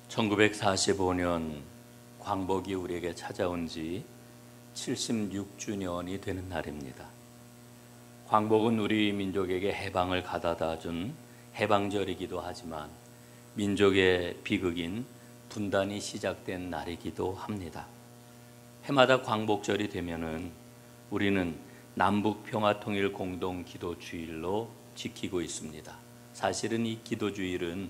1945년 광복이 우리에게 찾아온 지 76주년이 되는 날입니다. 광복은 우리 민족에게 해방을 가져다 준 해방절이기도 하지만 민족의 비극인 분단이 시작된 날이기도 합니다. 해마다 광복절이 되면은 우리는 남북평화통일 공동기도주일로 지키고 있습니다. 사실은 이 기도주일은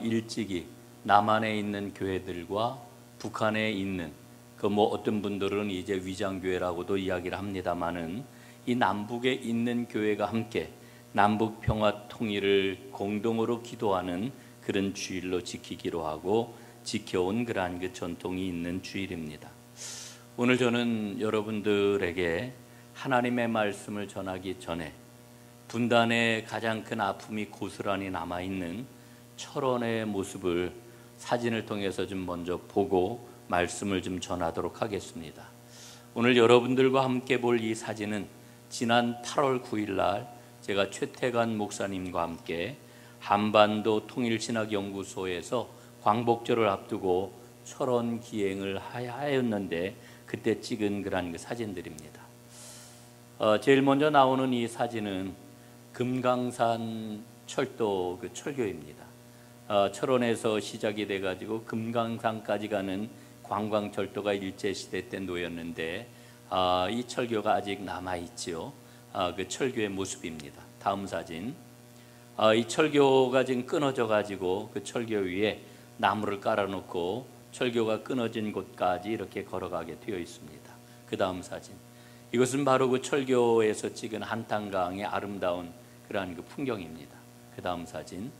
일찍이 남한에 있는 교회들과 북한에 있는 어떤 분들은 이제 위장교회라고도 이야기를 합니다만은 이 남북에 있는 교회가 함께 남북 평화 통일을 공동으로 기도하는 그런 주일로 지키기로 하고 지켜온 그러한 그 전통이 있는 주일입니다. 오늘 저는 여러분들에게 하나님의 말씀을 전하기 전에 분단의 가장 큰 아픔이 고스란히 남아있는 철원의 모습을 사진을 통해서 좀 먼저 보고 말씀을 좀 전하도록 하겠습니다. 오늘 여러분들과 함께 볼 이 사진은 지난 8월 9일 날 제가 최태관 목사님과 함께 한반도 통일신학연구소에서 광복절을 앞두고 철원 기행을 하였는데 그때 찍은 그런 그 사진들입니다. 제일 먼저 나오는 이 사진은 금강산 철도 그 철교입니다. 철원에서 시작이 돼가지고 금강산까지 가는 관광철도가 일제시대 때 놓였는데 이 철교가 아직 남아있죠. 그 철교의 모습입니다. 다음 사진. 이 철교가 지금 끊어져가지고 그 철교 위에 나무를 깔아놓고 철교가 끊어진 곳까지 이렇게 걸어가게 되어 있습니다. 그 다음 사진. 이것은 바로 그 철교에서 찍은 한탄강의 아름다운 그러한 그 풍경입니다. 그 다음 사진.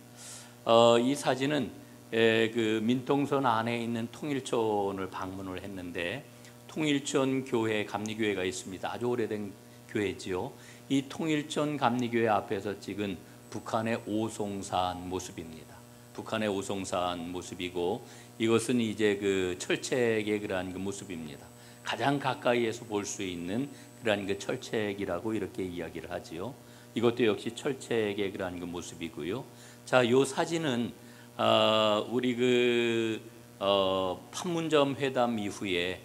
이 사진은 그 민통선 안에 있는 통일촌을 방문을 했는데 통일촌 교회 감리교회가 있습니다. 아주 오래된 교회지요. 이 통일촌 감리교회 앞에서 찍은 북한의 오송산 모습입니다. 북한의 오송산 모습이고 이것은 이제 그 철책의 그러한 그 모습입니다. 가장 가까이에서 볼 수 있는 그러한 그 철책이라고 이렇게 이야기를 하지요. 이것도 역시 철책의 그러한 그 모습이고요. 자, 요 사진은 우리 판문점 회담 이후에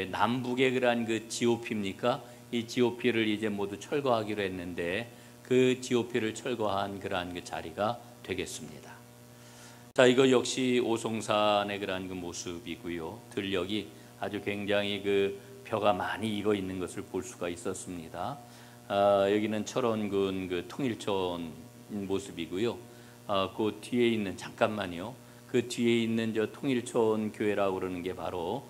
남북의 그러한 그 GOP입니까? 이 GOP를 이제 모두 철거하기로 했는데 그 GOP를 철거한 그러한 그 자리가 되겠습니다. 자, 이거 역시 오송산의 그러한 그 모습이고요. 들녘이 아주 굉장히 그 벼가 많이 익어 있는 것을 볼 수가 있었습니다. 여기는 철원군 그 통일촌 모습이고요. 그 뒤에 있는 잠깐만요. 그 뒤에 있는 저 통일촌 교회라고 그러는 게 바로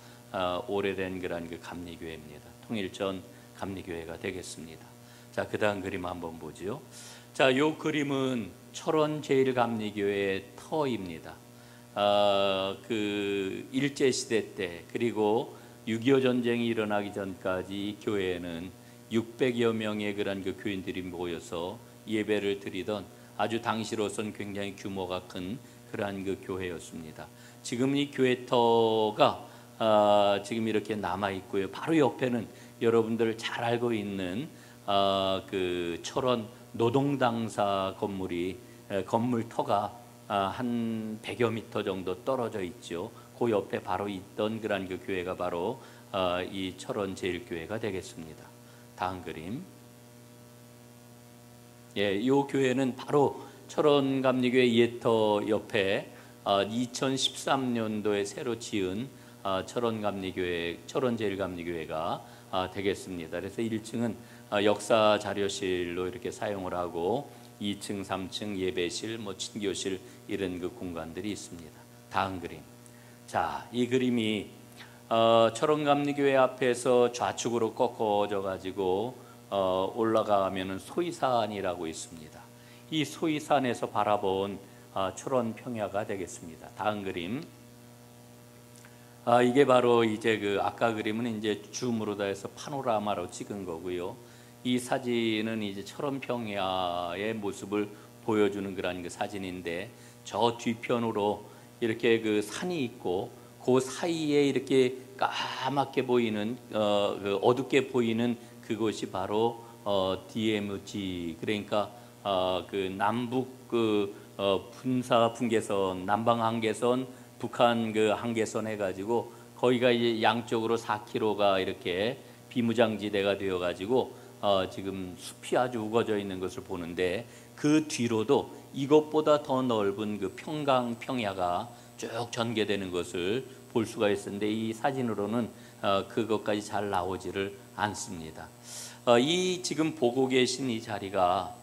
오래된 그런 그 감리교회입니다. 통일촌 감리교회가 되겠습니다. 자, 그다음 그림 한번 보죠. 자, 요 그림은 철원 제일감리교회의 터입니다. 그 일제 시대 때 그리고 6.25 전쟁이 일어나기 전까지 이 교회에는 600여 명의 그런 그 교인들이 모여서 예배를 드리던 아주 당시로선 굉장히 규모가 큰 그러한 그 교회였습니다. 지금 이 교회터가 지금 이렇게 남아 있고요. 바로 옆에는 여러분들 잘 알고 있는 그 철원 노동당사 건물터가 한 100여 미터 정도 떨어져 있죠. 그 옆에 바로 있던 그러한 그 교회가 바로 이 철원 제일교회가 되겠습니다. 다음 그림. 예, 이 교회는 바로 철원 감리교회 예터 옆에 2013년도에 새로 지은 철원 감리교회, 철원 제일감리교회가 되겠습니다. 그래서 1층은 역사 자료실로 이렇게 사용을 하고 2층, 3층 예배실, 친교실 이런 그 공간들이 있습니다. 다음 그림. 자, 이 그림이 철원 감리교회 앞에서 좌측으로 꺾어져 가지고 올라가면은 소이산이라고 있습니다. 이 소이산에서 바라본 철원 평야가 되겠습니다. 다음 그림. 이게 바로 이제 그 아까 그림은 이제 줌으로 다 해서 파노라마로 찍은 거고요. 이 사진은 이제 철원 평야의 모습을 보여주는 그런 그 사진인데 저 뒤편으로 이렇게 그 산이 있고 그 사이에 이렇게 까맣게 보이는 어둡게 보이는 그것이 바로 DMZ 그러니까 그 남북 그 분사 분계선 남방 한계선 북한 그 한계선 해가지고 거기가 이제 양쪽으로 4km가 이렇게 비무장지대가 되어가지고 지금 숲이 아주 우거져 있는 것을 보는데 그 뒤로도 이것보다 더 넓은 그 평강 평야가 쭉 전개되는 것을 볼 수가 있었는데 이 사진으로는 그것까지 잘 나오지를 않습니다. 이 지금 보고 계신 이 자리가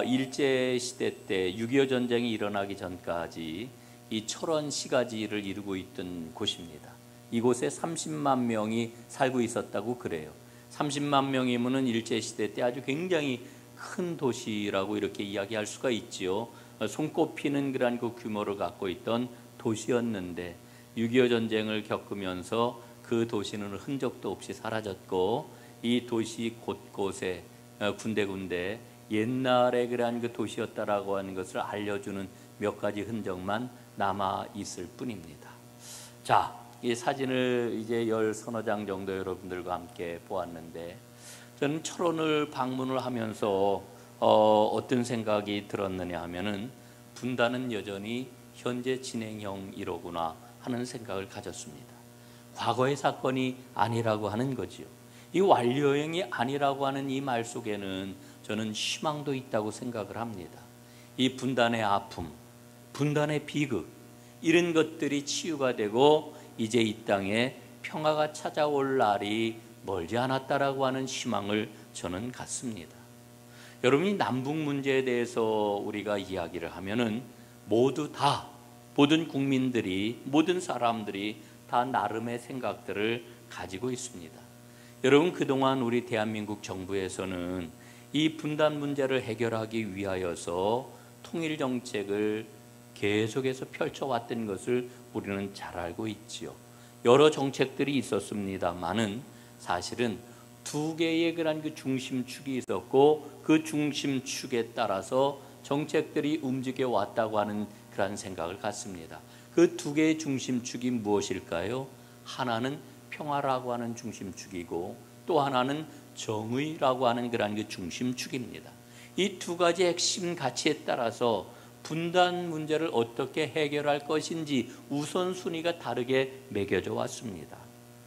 일제시대 때 6.25 전쟁이 일어나기 전까지 이 철원 시가지를 이루고 있던 곳입니다. 이곳에 30만 명이 살고 있었다고 그래요. 30만 명이면은 일제시대 때 아주 굉장히 큰 도시라고 이렇게 이야기할 수가 있지요. 손꼽히는 그런 그 규모를 갖고 있던 도시였는데 6.25 전쟁을 겪으면서 그 도시는 흔적도 없이 사라졌고 이 도시 곳곳에 군데군데 옛날에 그러한 그 도시였다라고 하는 것을 알려주는 몇 가지 흔적만 남아 있을 뿐입니다. 자, 이 사진을 이제 10서너 장 정도 여러분들과 함께 보았는데 저는 철원을 방문을 하면서 어떤 생각이 들었느냐 하면은 분단은 여전히 현재 진행형이로구나 하는 생각을 가졌습니다. 과거의 사건이 아니라고 하는 거지요. 이 완료형이 아니라고 하는 이 말 속에는 저는 희망도 있다고 생각을 합니다. 이 분단의 아픔, 분단의 비극 이런 것들이 치유가 되고 이제 이 땅에 평화가 찾아올 날이 멀지 않았다라고 하는 희망을 저는 갖습니다. 여러분이 남북 문제에 대해서 우리가 이야기를 하면은 모두 다 모든 국민들이 모든 사람들이 다 나름의 생각들을 가지고 있습니다. 여러분 그동안 우리 대한민국 정부에서는 이 분단 문제를 해결하기 위하여서 통일 정책을 계속해서 펼쳐왔던 것을 우리는 잘 알고 있지요. 여러 정책들이 있었습니다만은 사실은 두 개의 그런 그 중심축이 있었고 그 중심축에 따라서 정책들이 움직여 왔다고 하는 그런 생각을 갖습니다. 그 두 개의 중심축이 무엇일까요? 하나는 평화라고 하는 중심축이고 또 하나는 정의라고 하는 그런 그 중심축입니다. 이 두 가지 핵심 가치에 따라서 분단 문제를 어떻게 해결할 것인지 우선순위가 다르게 매겨져 왔습니다.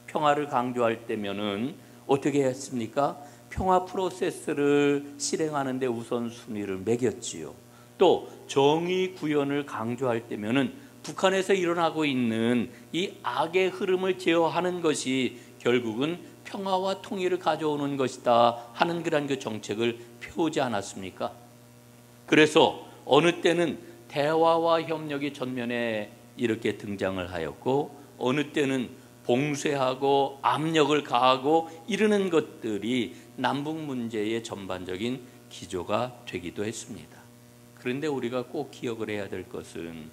평화를 강조할 때면은 어떻게 했습니까? 평화 프로세스를 실행하는 데 우선순위를 매겼지요. 또 정의 구현을 강조할 때면은 북한에서 일어나고 있는 이 악의 흐름을 제어하는 것이 결국은 평화와 통일을 가져오는 것이다 하는 그런 그 정책을 펴오지 않았습니까? 그래서 어느 때는 대화와 협력이 전면에 이렇게 등장을 하였고 어느 때는 봉쇄하고 압력을 가하고 이러는 것들이 남북 문제의 전반적인 기조가 되기도 했습니다. 그런데 우리가 꼭 기억을 해야 될 것은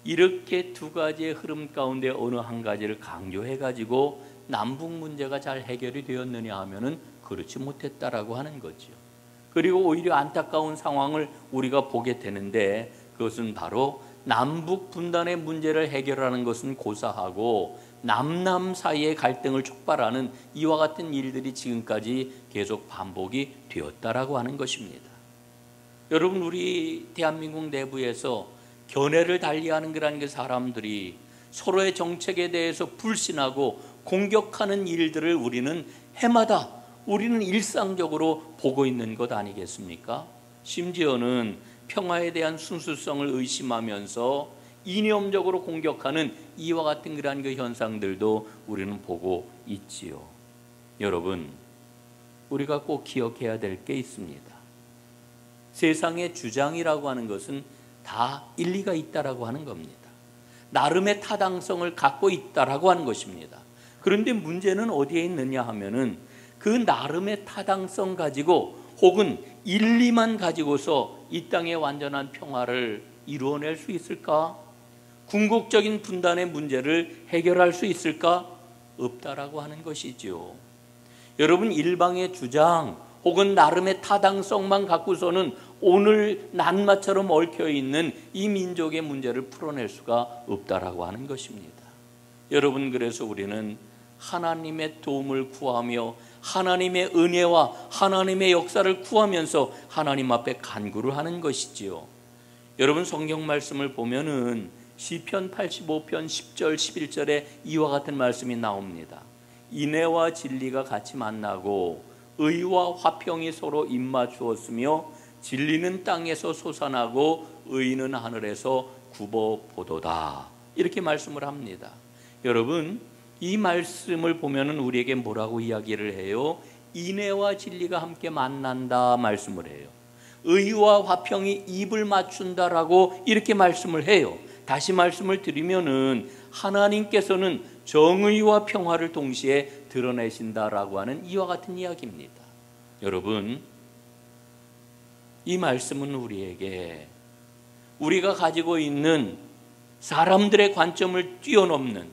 이렇게 두 가지의 흐름 가운데 어느 한 가지를 강조해가지고 남북 문제가 잘 해결이 되었느냐 하면은 그렇지 못했다라고 하는 거죠. 그리고 오히려 안타까운 상황을 우리가 보게 되는데 그것은 바로 남북 분단의 문제를 해결하는 것은 고사하고 남남 사이의 갈등을 촉발하는 이와 같은 일들이 지금까지 계속 반복이 되었다라고 하는 것입니다. 여러분 우리 대한민국 내부에서 견해를 달리하는 그런 그 사람들이 서로의 정책에 대해서 불신하고 공격하는 일들을 우리는 해마다 우리는 일상적으로 보고 있는 것 아니겠습니까? 심지어는 평화에 대한 순수성을 의심하면서 이념적으로 공격하는 이와 같은 그러한 그 현상들도 우리는 보고 있지요. 여러분, 우리가 꼭 기억해야 될 게 있습니다. 세상의 주장이라고 하는 것은 다 일리가 있다라고 하는 겁니다. 나름의 타당성을 갖고 있다라고 하는 것입니다. 그런데 문제는 어디에 있느냐 하면은 그 나름의 타당성 가지고 혹은 일리만 가지고서 이 땅의 완전한 평화를 이루어낼 수 있을까? 궁극적인 분단의 문제를 해결할 수 있을까? 없다라고 하는 것이지요. 여러분 일방의 주장 혹은 나름의 타당성만 갖고서는 오늘 낱마처럼 얽혀있는 이 민족의 문제를 풀어낼 수가 없다라고 하는 것입니다. 여러분 그래서 우리는 하나님의 도움을 구하며 하나님의 은혜와 하나님의 역사를 구하면서 하나님 앞에 간구를 하는 것이지요. 여러분 성경 말씀을 보면은 시편 85편 10절 11절에 이와 같은 말씀이 나옵니다. 인애와 진리가 같이 만나고 의와 화평이 서로 입맞추었으며 진리는 땅에서 솟아나고 의는 하늘에서 굽어보도다. 이렇게 말씀을 합니다. 여러분, 이 말씀을 보면 우리에게 뭐라고 이야기를 해요? 인애와 진리가 함께 만난다 말씀을 해요. 의와 화평이 입을 맞춘다라고 이렇게 말씀을 해요. 다시 말씀을 드리면은 하나님께서는 정의와 평화를 동시에 드러내신다라고 하는 이와 같은 이야기입니다. 여러분, 이 말씀은 우리에게 우리가 가지고 있는 사람들의 관점을 뛰어넘는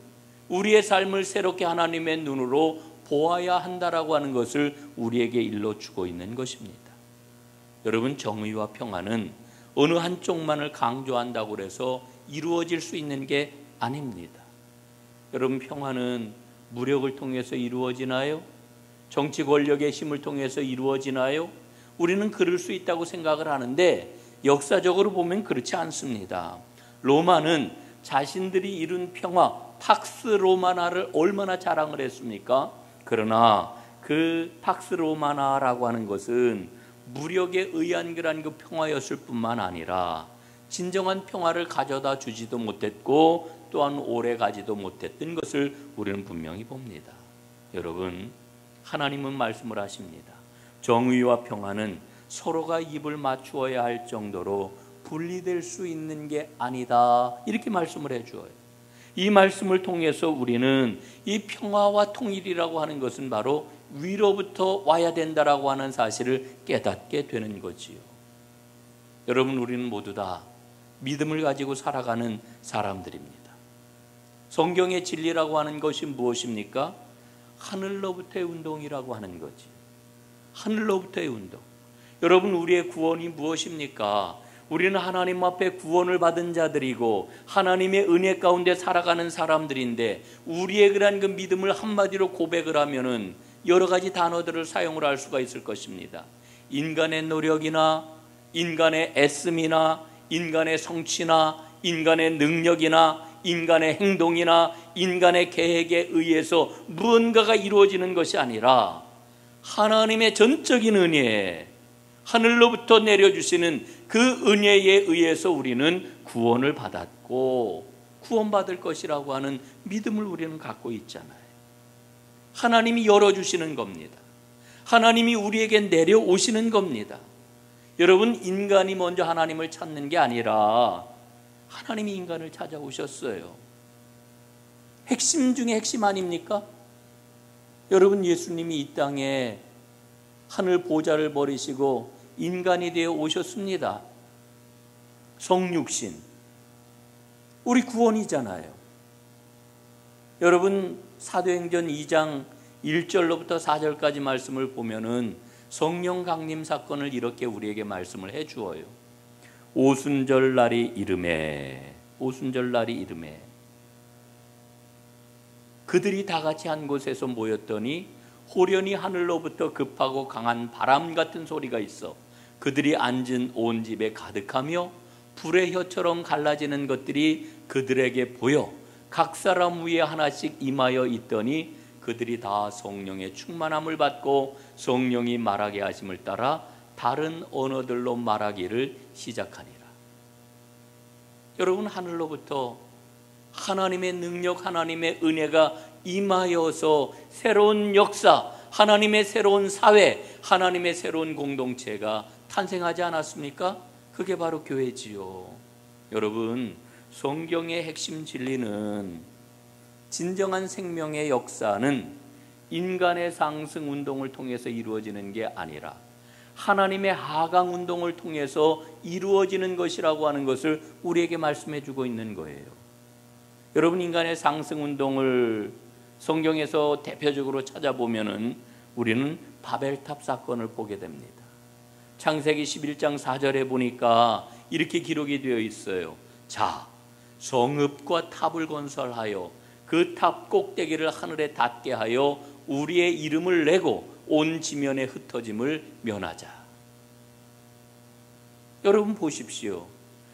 우리의 삶을 새롭게 하나님의 눈으로 보아야 한다라고 하는 것을 우리에게 일러주고 있는 것입니다. 여러분, 정의와 평화는 어느 한쪽만을 강조한다고 해서 이루어질 수 있는 게 아닙니다. 여러분, 평화는 무력을 통해서 이루어지나요? 정치 권력의 힘을 통해서 이루어지나요? 우리는 그럴 수 있다고 생각을 하는데 역사적으로 보면 그렇지 않습니다. 로마는 자신들이 이룬 평화, 팍스 로마나를 얼마나 자랑을 했습니까? 그러나 그 팍스 로마나라고 하는 것은 무력에 의한 그 평화였을 뿐만 아니라 진정한 평화를 가져다 주지도 못했고 또한 오래 가지도 못했던 것을 우리는 분명히 봅니다. 여러분, 하나님은 말씀을 하십니다. 정의와 평화는 서로가 입을 맞추어야 할 정도로 분리될 수 있는 게 아니다, 이렇게 말씀을 해주어요. 이 말씀을 통해서 우리는 이 평화와 통일이라고 하는 것은 바로 위로부터 와야 된다라고 하는 사실을 깨닫게 되는 거지요. 여러분, 우리는 모두 다 믿음을 가지고 살아가는 사람들입니다. 성경의 진리라고 하는 것이 무엇입니까? 하늘로부터의 운동이라고 하는 거지. 하늘로부터의 운동. 여러분, 우리의 구원이 무엇입니까? 우리는 하나님 앞에 구원을 받은 자들이고 하나님의 은혜 가운데 살아가는 사람들인데 우리의 그러한 그 믿음을 한마디로 고백을 하면은 여러 가지 단어들을 사용을 할 수가 있을 것입니다. 인간의 노력이나 인간의 애씀이나 인간의 성취나 인간의 능력이나 인간의 행동이나 인간의 계획에 의해서 무언가가 이루어지는 것이 아니라 하나님의 전적인 은혜, 하늘로부터 내려주시는 그 은혜에 의해서 우리는 구원을 받았고 구원받을 것이라고 하는 믿음을 우리는 갖고 있잖아요. 하나님이 열어주시는 겁니다. 하나님이 우리에게 내려오시는 겁니다. 여러분, 인간이 먼저 하나님을 찾는 게 아니라 하나님이 인간을 찾아오셨어요. 핵심 중에 핵심 아닙니까? 여러분, 예수님이 이 땅에 하늘 보좌를 버리시고 인간이 되어 오셨습니다. 성육신, 우리 구원이잖아요. 여러분, 사도행전 2장 1절로부터 4절까지 말씀을 보면은 성령 강림 사건을 이렇게 우리에게 말씀을 해 주어요. 오순절 날이 이르매, 오순절 날이 이르매 그들이 다 같이 한 곳에서 모였더니 호련히 하늘로부터 급하고 강한 바람 같은 소리가 있어 그들이 앉은 온 집에 가득하며 불의 혀처럼 갈라지는 것들이 그들에게 보여 각 사람 위에 하나씩 임하여 있더니 그들이 다 성령의 충만함을 받고 성령이 말하게 하심을 따라 다른 언어들로 말하기를 시작하니라. 여러분, 하늘로부터 하나님의 능력, 하나님의 은혜가 임하여서 새로운 역사, 하나님의 새로운 사회, 하나님의 새로운 공동체가 탄생하지 않았습니까? 그게 바로 교회지요. 여러분, 성경의 핵심 진리는 진정한 생명의 역사는 인간의 상승 운동을 통해서 이루어지는 게 아니라 하나님의 하강 운동을 통해서 이루어지는 것이라고 하는 것을 우리에게 말씀해 주고 있는 거예요. 여러분, 인간의 상승 운동을 성경에서 대표적으로 찾아보면은 우리는 바벨탑 사건을 보게 됩니다. 창세기 11장 4절에 보니까 이렇게 기록이 되어 있어요. 자, 성읍과 탑을 건설하여 그 탑 꼭대기를 하늘에 닿게 하여 우리의 이름을 내고 온 지면에 흩어짐을 면하자. 여러분 보십시오.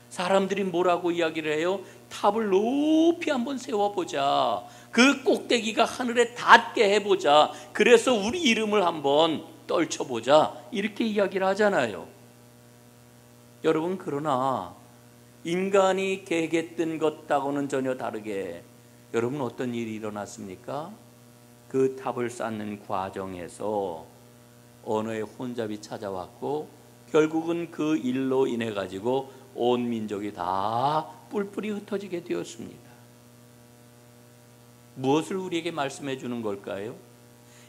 사람들이 뭐라고 이야기를 해요? 탑을 높이 한번 세워보자. 그 꼭대기가 하늘에 닿게 해보자. 그래서 우리 이름을 한번 떨쳐보자. 이렇게 이야기를 하잖아요. 여러분, 그러나 인간이 계획했던 것하고는 전혀 다르게 여러분 어떤 일이 일어났습니까? 그 탑을 쌓는 과정에서 언어의 혼잡이 찾아왔고 결국은 그 일로 인해 가지고 온 민족이 다 뿔뿔이 흩어지게 되었습니다. 무엇을 우리에게 말씀해 주는 걸까요?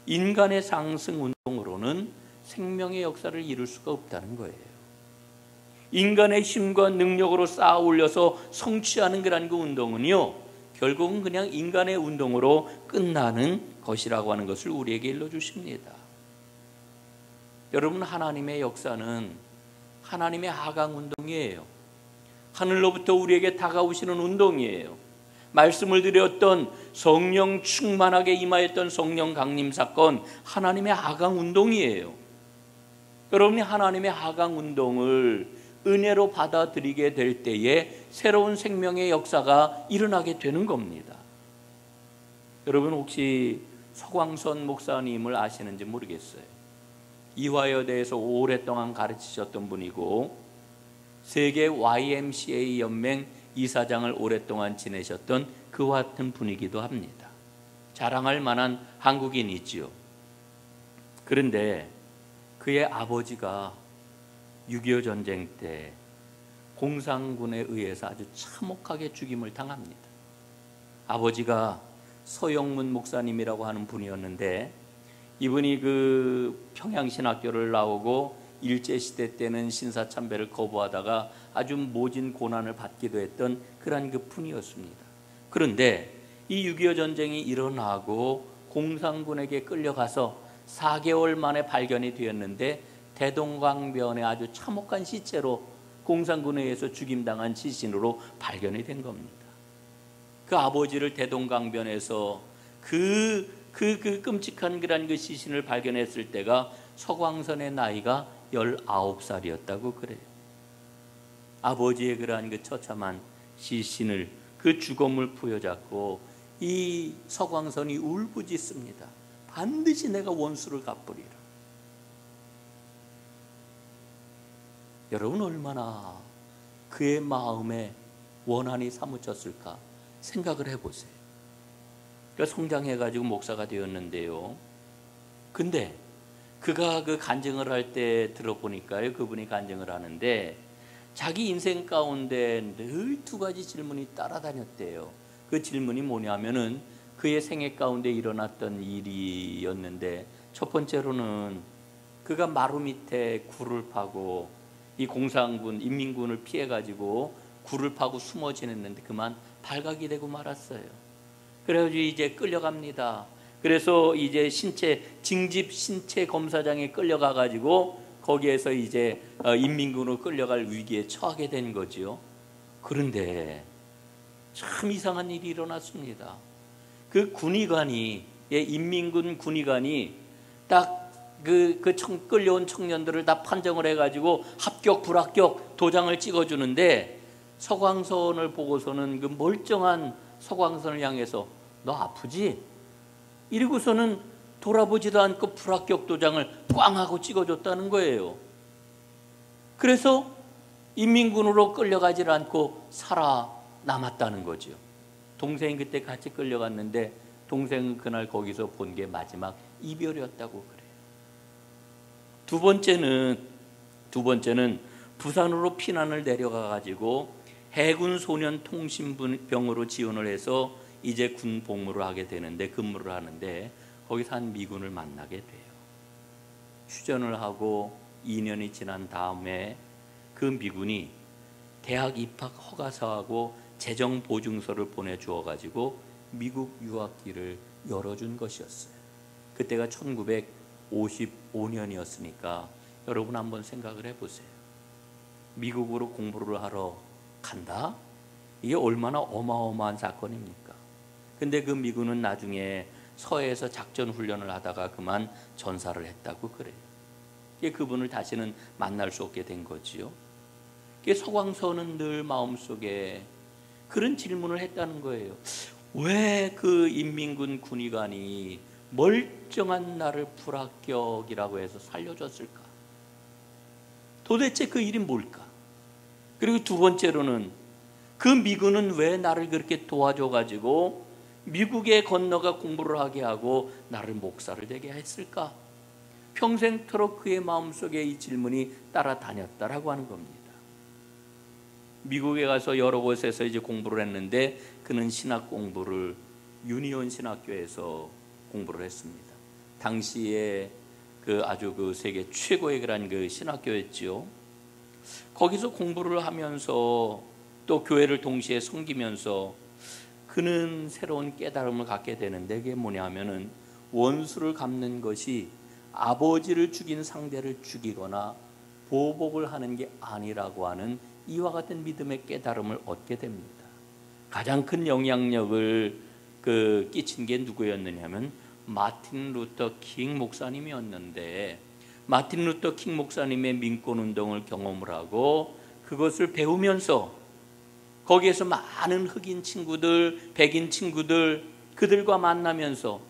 인간의 상승 운동으로는 생명의 역사를 이룰 수가 없다는 거예요. 인간의 힘과 능력으로 쌓아 올려서 성취하는 그런 그 운동은요, 결국은 그냥 인간의 운동으로 끝나는 것이라고 하는 것을 우리에게 일러주십니다. 여러분, 하나님의 역사는 하나님의 하강 운동이에요. 하늘로부터 우리에게 다가오시는 운동이에요. 말씀을 드렸던 성령 충만하게 임하였던 성령 강림 사건, 하나님의 하강 운동이에요. 여러분이 하나님의 하강 운동을 은혜로 받아들이게 될 때에 새로운 생명의 역사가 일어나게 되는 겁니다. 여러분, 혹시 서광선 목사님을 아시는지 모르겠어요. 이화여대에서 오랫동안 가르치셨던 분이고 세계 YMCA 연맹 이사장을 오랫동안 지내셨던 그와 같은 분이기도 합니다. 자랑할 만한 한국인이지요. 그런데 그의 아버지가 6.25 전쟁 때 공산군에 의해서 아주 참혹하게 죽임을 당합니다. 아버지가 서영문 목사님이라고 하는 분이었는데 이분이 그 평양신학교를 나오고 일제시대 때는 신사참배를 거부하다가 아주 모진 고난을 받기도 했던 그런 그 분이었습니다. 그런데 이 6.25 전쟁이 일어나고 공산군에게 끌려가서 4개월 만에 발견이 되었는데 대동강변에 아주 참혹한 시체로 공산군에 의해서 죽임당한 시신으로 발견이 된 겁니다. 그 아버지를 대동강변에서 그 끔찍한 그런 그 시신을 발견했을 때가 서광선의 나이가 19살이었다고 그래요. 아버지의 그러한 그 처참한 시신을, 그 죽음을 부여잡고 이 서광선이 울부짖습니다. 반드시 내가 원수를 갚으리라. 여러분, 얼마나 그의 마음에 원한이 사무쳤을까 생각을 해보세요. 그러니까 성장해가지고 목사가 되었는데요. 근데 그가 그 간증을 할 때 들어보니까요, 그분이 간증을 하는데 자기 인생 가운데 늘 두 가지 질문이 따라다녔대요. 그 질문이 뭐냐면은 그의 생애 가운데 일어났던 일이었는데, 첫 번째로는 그가 마루 밑에 굴을 파고 이 공산군, 인민군을 피해가지고 굴을 파고 숨어 지냈는데 그만 발각이 되고 말았어요. 그래가지고 이제 끌려갑니다. 그래서 이제 징집 신체 검사장에 끌려가가지고 거기에서 이제 인민군으로 끌려갈 위기에 처하게 된 거지요. 그런데 참 이상한 일이 일어났습니다. 그 군의관이, 인민군 군의관이 딱 끌려온 청년들을 다 판정을 해가지고 합격, 불합격 도장을 찍어주는데 서광선을 보고서는 그 멀쩡한 서광선을 향해서 너 아프지? 이러고서는 돌아보지도 않고 불합격 도장을 꽝 하고 찍어줬다는 거예요. 그래서 인민군으로 끌려가지 않고 살아남았다는 거죠. 동생이 그때 같이 끌려갔는데 동생은 그날 거기서 본 게 마지막 이별이었다고 그래요. 두 번째는 부산으로 피난을 내려가가지고 해군 소년 통신병으로 지원을 해서 이제 군 복무를 하게 되는데, 근무를 하는데 거기서 한 미군을 만나게 돼요. 휴전을 하고 2년이 지난 다음에 그 미군이 대학 입학 허가서하고 재정 보증서를 보내주어 가지고 미국 유학기를 열어준 것이었어요. 그때가 1955년이었으니까 여러분 한번 생각을 해보세요. 미국으로 공부를 하러 간다? 이게 얼마나 어마어마한 사건입니까? 근데 그 미군은 나중에 서해에서 작전 훈련을 하다가 그만 전사를 했다고 그래요. 그분을 다시는 만날 수 없게 된 거지요. 서광서는 늘 마음속에 그런 질문을 했다는 거예요. 왜 그 인민군 군의관이 멀쩡한 나를 불합격이라고 해서 살려줬을까? 도대체 그 일이 뭘까? 그리고 두 번째로는 그 미군은 왜 나를 그렇게 도와줘가지고 미국에 건너가 공부를 하게 하고 나를 목사를 되게 했을까? 평생토록 그의 마음속에 이 질문이 따라다녔다라고 하는 겁니다. 미국에 가서 여러 곳에서 이제 공부를 했는데 그는 신학 공부를 유니온 신학교에서 공부를 했습니다. 당시에 아주 세계 최고의 그 신학교였지요. 거기서 공부를 하면서 또 교회를 동시에 섬기면서 그는 새로운 깨달음을 갖게 되는데, 그게 뭐냐 하면은 원수를 갚는 것이 아버지를 죽인 상대를 죽이거나 보복을 하는 게 아니라고 하는 이와 같은 믿음의 깨달음을 얻게 됩니다. 가장 큰 영향력을 끼친 게 누구였느냐면 마틴 루터 킹 목사님이었는데, 마틴 루터 킹 목사님의 민권운동을 경험을 하고 그것을 배우면서 거기에서 많은 흑인 친구들, 백인 친구들, 그들과 만나면서,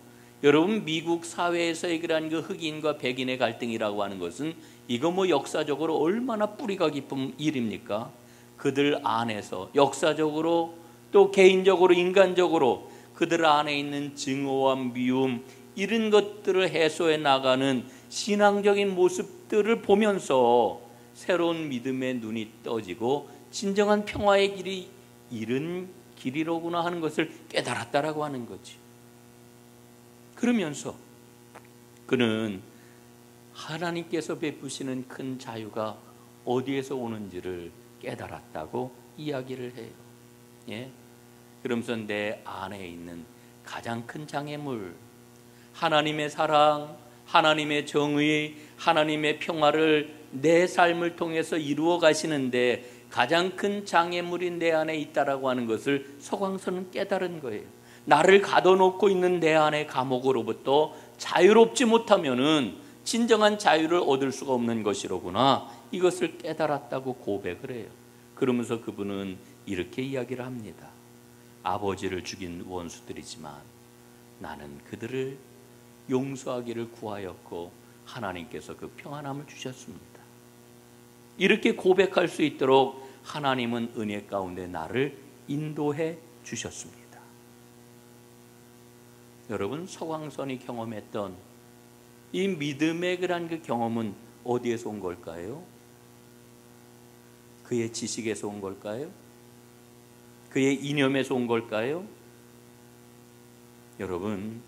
여러분 미국 사회에서의 그러한 그 흑인과 백인의 갈등이라고 하는 것은 이거 역사적으로 얼마나 뿌리가 깊은 일입니까? 그들 안에서 역사적으로 또 개인적으로 인간적으로 그들 안에 있는 증오와 미움, 이런 것들을 해소해 나가는 신앙적인 모습들을 보면서 새로운 믿음의 눈이 떠지고 진정한 평화의 길이 이런 길이로구나 하는 것을 깨달았다라고 하는 거지. 그러면서 그는 하나님께서 베푸시는 큰 자유가 어디에서 오는지를 깨달았다고 이야기를 해요. 예? 그러면서 내 안에 있는 가장 큰 장애물, 하나님의 사랑, 하나님의 정의, 하나님의 평화를 내 삶을 통해서 이루어 가시는데 가장 큰 장애물이 내 안에 있다라고 하는 것을 서광서는 깨달은 거예요. 나를 가둬놓고 있는 내 안의 감옥으로부터 자유롭지 못하면은 진정한 자유를 얻을 수가 없는 것이로구나, 이것을 깨달았다고 고백을 해요. 그러면서 그분은 이렇게 이야기를 합니다. 아버지를 죽인 원수들이지만 나는 그들을 용서하기를 구하였고 하나님께서 그 평안함을 주셨습니다. 이렇게 고백할 수 있도록 하나님은 은혜 가운데 나를 인도해 주셨습니다. 여러분, 서광선이 경험했던 이 믿음의 그런 그 경험은 어디에서 온 걸까요? 그의 지식에서 온 걸까요? 그의 이념에서 온 걸까요? 여러분,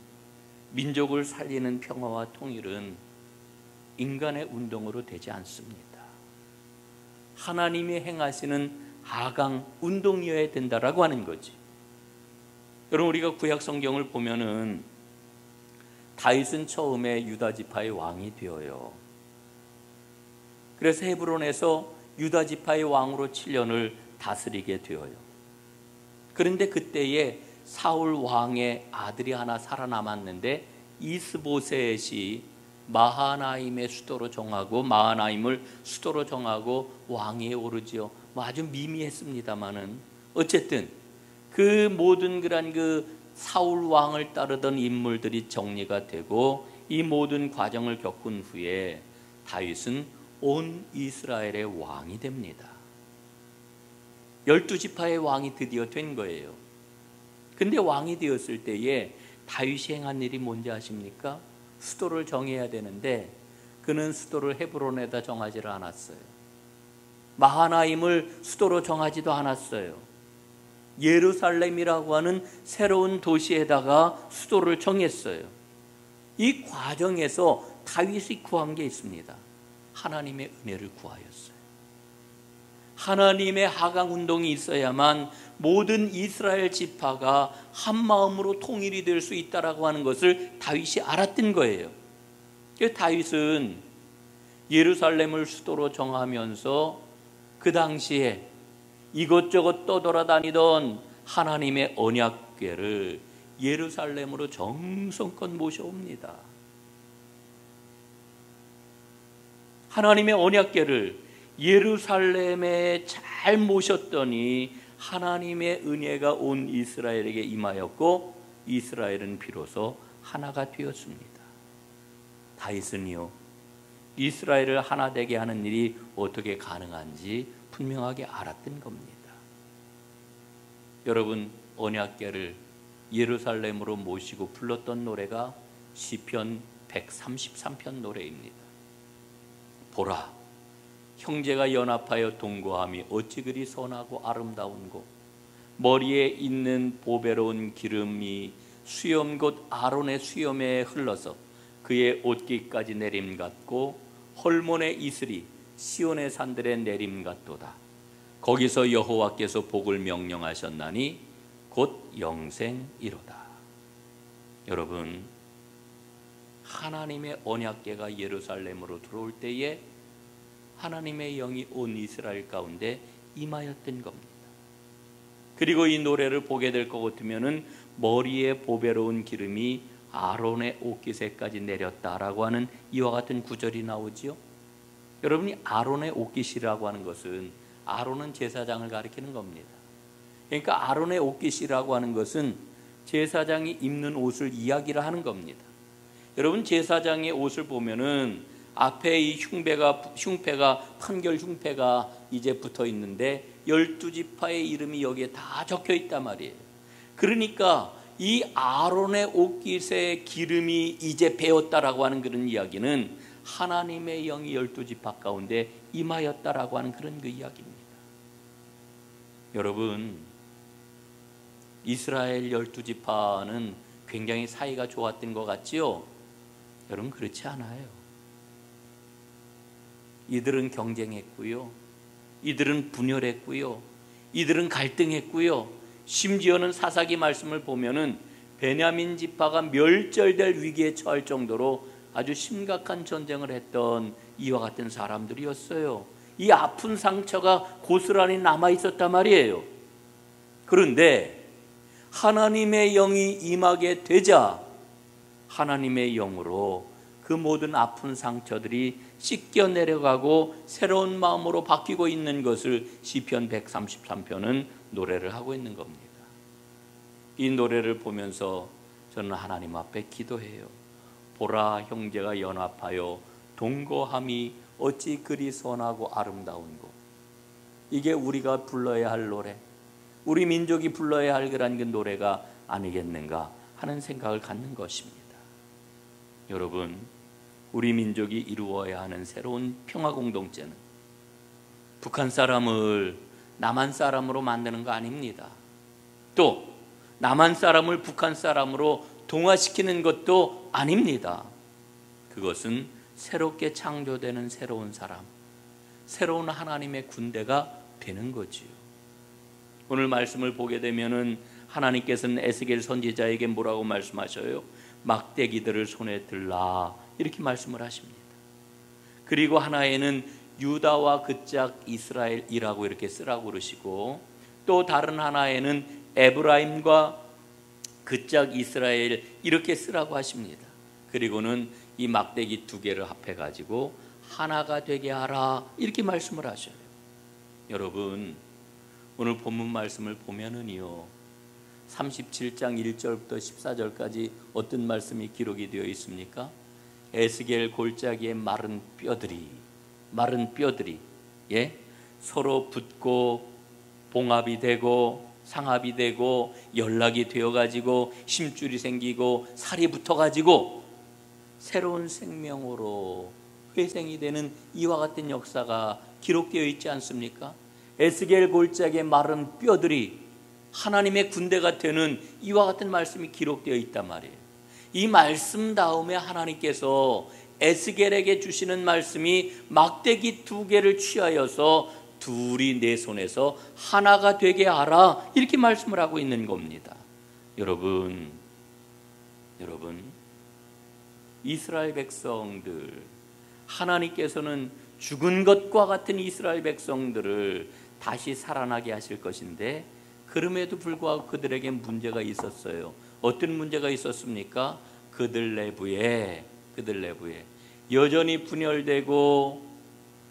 민족을 살리는 평화와 통일은 인간의 운동으로 되지 않습니다. 하나님이 행하시는 하강 운동이어야 된다라고 하는 거지. 여러분, 우리가 구약 성경을 보면은 다윗은 처음에 유다 지파의 왕이 되어요. 그래서 헤브론에서 유다 지파의 왕으로 7년을 다스리게 되어요. 그런데 그때에 사울 왕의 아들이 하나 살아남았는데 이스보셋이 마하나임의 수도로 정하고, 마하나임을 수도로 정하고 왕위에 오르지요. 아주 미미했습니다만은 어쨌든 그 모든 그런 사울 왕을 따르던 인물들이 정리가 되고 이 모든 과정을 겪은 후에 다윗은 온 이스라엘의 왕이 됩니다. 12지파의 왕이 드디어 된 거예요. 근데 왕이 되었을 때에 다윗이 행한 일이 뭔지 아십니까? 수도를 정해야 되는데 그는 수도를 헤브론에다 정하지를 않았어요. 마하나임을 수도로 정하지도 않았어요. 예루살렘이라고 하는 새로운 도시에다가 수도를 정했어요. 이 과정에서 다윗이 구한 게 있습니다. 하나님의 은혜를 구하였어요. 하나님의 하강운동이 있어야만 모든 이스라엘 지파가 한 마음으로 통일이 될 수 있다라고 하는 것을 다윗이 알았던 거예요. 그래서 다윗은 예루살렘을 수도로 정하면서 그 당시에 이것저것 떠돌아다니던 하나님의 언약궤를 예루살렘으로 정성껏 모셔옵니다. 하나님의 언약궤를 예루살렘에 잘 모셨더니 하나님의 은혜가 온 이스라엘에게 임하였고 이스라엘은 비로소 하나가 되었습니다. 다윗은요, 이스라엘을 하나 되게 하는 일이 어떻게 가능한지 분명하게 알았던 겁니다. 여러분, 언약궤를 예루살렘으로 모시고 불렀던 노래가 시편 133편 노래입니다. 보라, 형제가 연합하여 동거함이 어찌 그리 선하고 아름다운고, 머리에 있는 보배로운 기름이 수염 곧 아론의 수염에 흘러서 그의 옷깃까지 내림 같고 헐몬의 이슬이 시온의 산들의 내림 같도다. 거기서 여호와께서 복을 명령하셨나니 곧 영생이로다. 여러분, 하나님의 언약궤가 예루살렘으로 들어올 때에 하나님의 영이 온 이스라엘 가운데 임하였던 겁니다. 그리고 이 노래를 보게 될 것 같으면은 머리에 보배로운 기름이 아론의 옷깃에까지 내렸다라고 하는 이와 같은 구절이 나오지요. 여러분이 아론의 옷깃이라고 하는 것은 아론은 제사장을 가리키는 겁니다. 그러니까 아론의 옷깃이라고 하는 것은 제사장이 입는 옷을 이야기를 하는 겁니다. 여러분, 제사장의 옷을 보면은 앞에 이 흉패가 판결 흉패가 이제 붙어 있는데 12지파의 이름이 여기에 다 적혀 있단 말이에요. 그러니까 이 아론의 옷깃에 기름이 이제 배었다라고 하는 그런 이야기는 하나님의 영이 12지파 가운데 임하였다라고 하는 그런 그 이야기입니다. 여러분, 이스라엘 12지파는 굉장히 사이가 좋았던 것 같지요? 여러분, 그렇지 않아요. 이들은 경쟁했고요, 이들은 분열했고요, 이들은 갈등했고요, 심지어는 사사기 말씀을 보면은 베냐민 지파가 멸절될 위기에 처할 정도로 아주 심각한 전쟁을 했던 이와 같은 사람들이었어요. 이 아픈 상처가 고스란히 남아 있었단 말이에요. 그런데 하나님의 영이 임하게 되자 하나님의 영으로 그 모든 아픈 상처들이 씻겨 내려가고 새로운 마음으로 바뀌고 있는 것을 시편 133편은 노래를 하고 있는 겁니다. 이 노래를 보면서 저는 하나님 앞에 기도해요. 보라, 형제가 연합하여 동거함이 어찌 그리 선하고 아름다운고. 이게 우리가 불러야 할 노래, 우리 민족이 불러야 할 그런 그 노래가 아니겠는가 하는 생각을 갖는 것입니다. 여러분, 우리 민족이 이루어야 하는 새로운 평화 공동체는 북한 사람을 남한 사람으로 만드는 거 아닙니다. 또 남한 사람을 북한 사람으로 동화시키는 것도 아닙니다. 그것은 새롭게 창조되는 새로운 사람, 새로운 하나님의 군대가 되는 거지요. 오늘 말씀을 보게 되면은 하나님께서는 에스겔 선지자에게 뭐라고 말씀하셔요? 막대기들을 손에 들라, 이렇게 말씀을 하십니다. 그리고 하나에는 유다와 그짝 이스라엘이라고 이렇게 쓰라고 그러시고, 또 다른 하나에는 에브라임과 그짝 이스라엘 이렇게 쓰라고 하십니다. 그리고는 이 막대기 두 개를 합해 가지고 하나가 되게 하라, 이렇게 말씀을 하셔요. 여러분, 오늘 본문 말씀을 보면은요, 37장 1절부터 14절까지 어떤 말씀이 기록이 되어 있습니까? 에스겔 골짜기의 마른 뼈들이 서로 붙고 봉합이 되고 상합이 되고 연락이 되어가지고 힘줄이 생기고 살이 붙어가지고 새로운 생명으로 회생이 되는 이와 같은 역사가 기록되어 있지 않습니까? 에스겔 골짜기의 마른 뼈들이 하나님의 군대가 되는 이와 같은 말씀이 기록되어 있단 말이에요. 이 말씀 다음에 하나님께서 에스겔에게 주시는 말씀이 막대기 두 개를 취하여서 둘이 내 손에서 하나가 되게 하라, 이렇게 말씀을 하고 있는 겁니다. 여러분, 이스라엘 백성들, 하나님께서는 죽은 것과 같은 이스라엘 백성들을 다시 살아나게 하실 것인데, 그럼에도 불구하고 그들에게 문제가 있었어요. 어떤 문제가 있었습니까? 그들 내부에 여전히 분열되고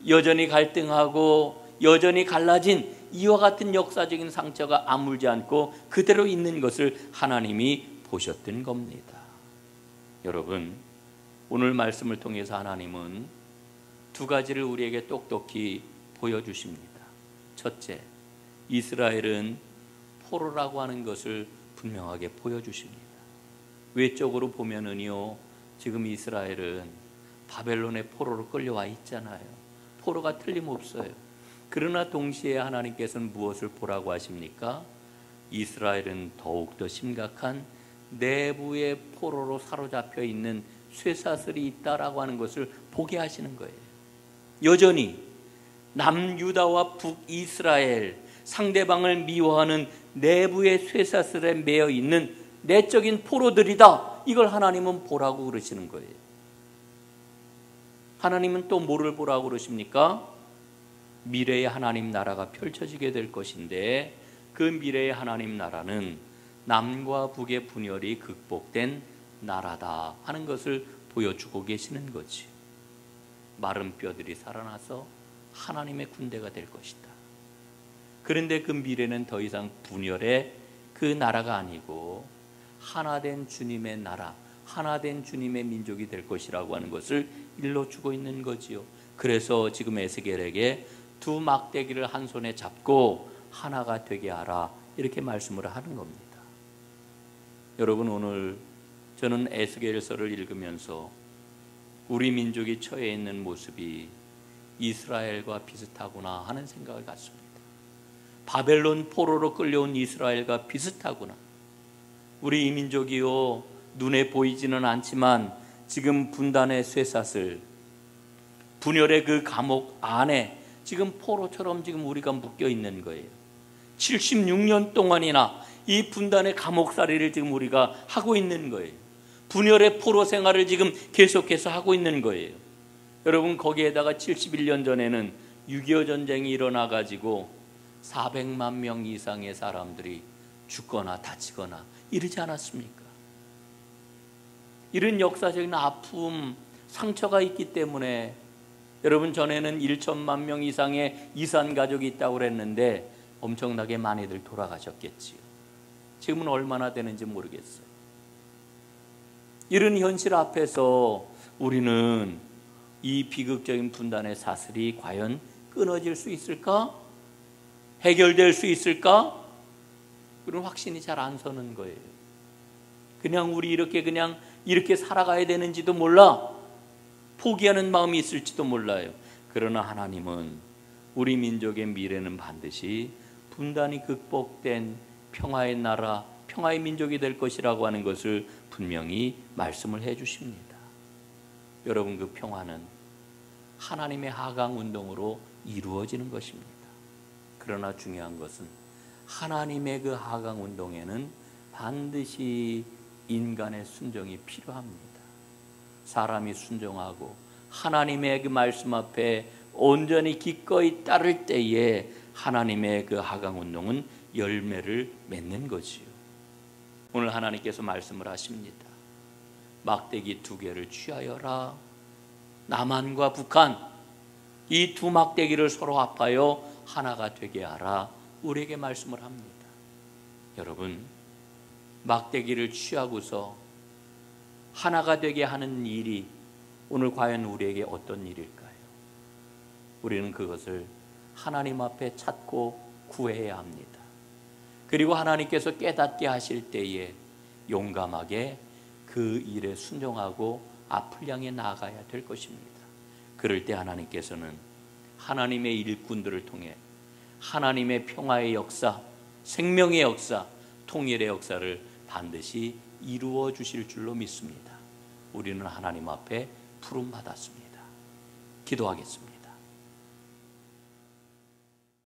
여전히 갈등하고 여전히 갈라진 이와 같은 역사적인 상처가 아물지 않고 그대로 있는 것을 하나님이 보셨던 겁니다. 여러분, 오늘 말씀을 통해서 하나님은 두 가지를 우리에게 똑똑히 보여주십니다. 첫째, 이스라엘은 포로라고 하는 것을 분명하게 보여주십니다. 외적으로 보면은요, 지금 이스라엘은 바벨론의 포로로 끌려와 있잖아요. 포로가 틀림없어요. 그러나 동시에 하나님께서는 무엇을 보라고 하십니까? 이스라엘은 더욱더 심각한 내부의 포로로 사로잡혀 있는 쇠사슬이 있다라고 하는 것을 보게 하시는 거예요. 여전히 남유다와 북이스라엘, 상대방을 미워하는 내부의 쇠사슬에 매여 있는 내적인 포로들이다. 이걸 하나님은 보라고 그러시는 거예요. 하나님은 또 뭐를 보라고 그러십니까? 미래의 하나님 나라가 펼쳐지게 될 것인데 그 미래의 하나님 나라는 남과 북의 분열이 극복된 나라다 하는 것을 보여주고 계시는 거지. 마른 뼈들이 살아나서 하나님의 군대가 될 것이다. 그런데 그 미래는 더 이상 분열의 그 나라가 아니고 하나된 주님의 나라, 하나된 주님의 민족이 될 것이라고 하는 것을 일러주고 있는 거지요. 그래서 지금 에스겔에게 두 막대기를 한 손에 잡고 하나가 되게 하라 이렇게 말씀을 하는 겁니다. 여러분, 오늘 저는 에스겔서를 읽으면서 우리 민족이 처해 있는 모습이 이스라엘과 비슷하구나 하는 생각을 갖습니다. 바벨론 포로로 끌려온 이스라엘과 비슷하구나. 우리 이 민족이요, 눈에 보이지는 않지만 지금 분단의 쇠사슬, 분열의 그 감옥 안에 지금 포로처럼 지금 우리가 묶여 있는 거예요. 76년 동안이나 이 분단의 감옥살이를 지금 우리가 하고 있는 거예요. 분열의 포로 생활을 지금 계속해서 하고 있는 거예요. 여러분, 거기에다가 71년 전에는 6.25 전쟁이 일어나가지고 400만 명 이상의 사람들이 죽거나 다치거나 이러지 않았습니까? 이런 역사적인 아픔, 상처가 있기 때문에 여러분, 전에는 1천만 명 이상의 이산 가족이 있다고 그랬는데 엄청나게 많이들 돌아가셨겠지요. 지금은 얼마나 되는지 모르겠어요. 이런 현실 앞에서 우리는 이 비극적인 분단의 사슬이 과연 끊어질 수 있을까? 해결될 수 있을까? 그런 확신이 잘 안 서는 거예요. 그냥 우리 이렇게 살아가야 되는지도 몰라. 포기하는 마음이 있을지도 몰라요. 그러나 하나님은 우리 민족의 미래는 반드시 분단이 극복된 평화의 나라, 평화의 민족이 될 것이라고 하는 것을 분명히 말씀을 해 주십니다. 여러분, 그 평화는 하나님의 하강 운동으로 이루어지는 것입니다. 그러나 중요한 것은 하나님의 그 하강 운동에는 반드시 인간의 순종이 필요합니다. 사람이 순종하고 하나님의 그 말씀 앞에 온전히 기꺼이 따를 때에 하나님의 그 하강 운동은 열매를 맺는 거지요. 오늘 하나님께서 말씀을 하십니다. 막대기 2개를 취하여라. 남한과 북한 이 두 막대기를 서로 합하여 하나가 되게 하라. 우리에게 말씀을 합니다. 여러분, 막대기를 취하고서 하나가 되게 하는 일이 오늘 과연 우리에게 어떤 일일까요? 우리는 그것을 하나님 앞에 찾고 구해야 합니다. 그리고 하나님께서 깨닫게 하실 때에 용감하게 그 일에 순종하고 앞을 향해 나아가야 될 것입니다. 그럴 때 하나님께서는 하나님의 일꾼들을 통해 하나님의 평화의 역사, 생명의 역사, 통일의 역사를 반드시 이루어 주실 줄로 믿습니다. 우리는 하나님 앞에 부름받았습니다. 기도하겠습니다.